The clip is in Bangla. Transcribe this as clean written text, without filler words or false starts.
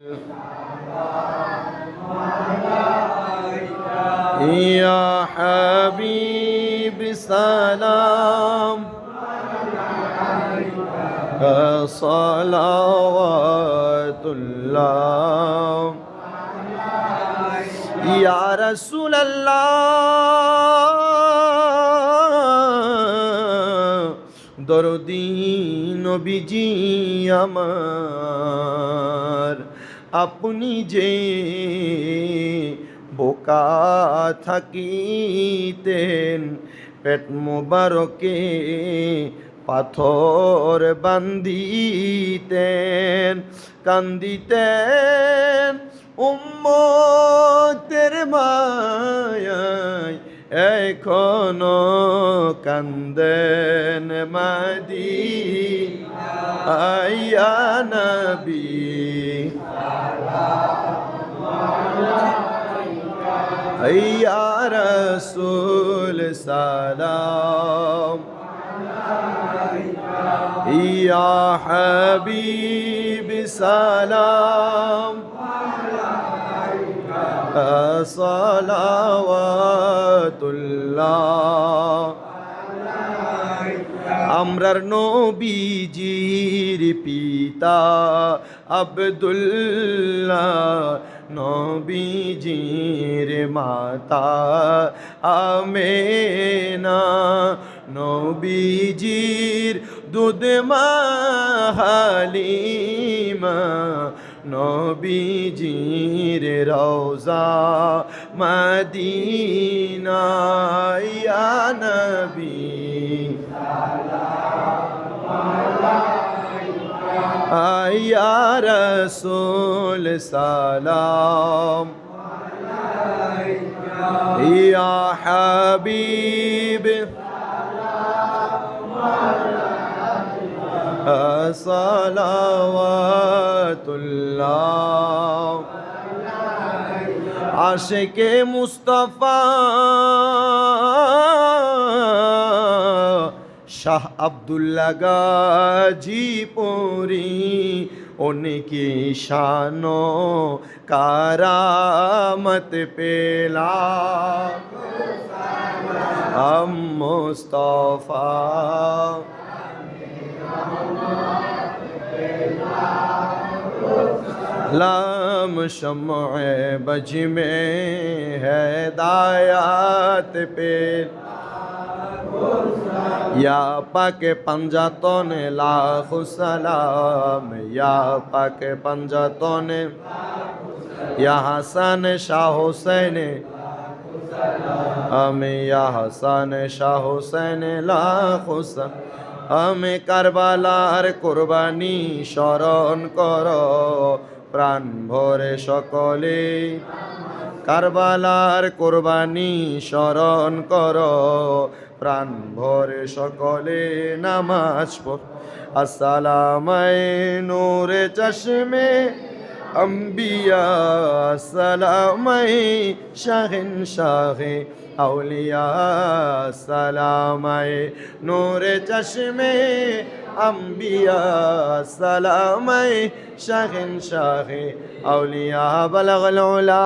يا حبيب سلام صلوات الله يا رسول الله দরদি নবীজি আমার আপনি যে বোকা থাকিতেন পেট মোবারকে পাথর বান্ধিতেন কান্দিতেন উম্মতের মায়ায় এখনো কান্দেন মদিনায় ইয়া নবী ইয়া রাসূল সালাম ইয়া হাবিব সালাম সালাওয়াতুল্লাহ আমরার নবীজির পিতা আব্দুল্লাহ নবীজির মাতা আমেনা নবীজির দুধ মা হালিমা নবীজির রওজা মদিনা ইয়া নবী ইয়া রাসূল সালাম ইয়া হাবিব সালাওয়াতুল্লাহ আশিকে মুস্তাফা শাহ আব্দুল্লাহ গাজীপুরি উনকি শানো কারামত পেলা মুস্তাফা लाम शम्अ बज में हिदायत पे या पाक पंजातन लाख सलाम या पाक पंजातन या हसन शाह हुसैन या हसन शाह हुसैन लाख আমি কারবালার কুরবানি স্মরণ কর প্রাণ ভরে সকলে কারবালার কুরবানি স্মরণ কর প্রাণ ভরে সকলে নামাজ পড় আসসালামাই নূরে চশমে अम्बिया सलामई शाहिन शाहे औलिया सलामई नूरे चश्मे अम्बिया सलामई शाहिन शाहे औलिया बलगल उला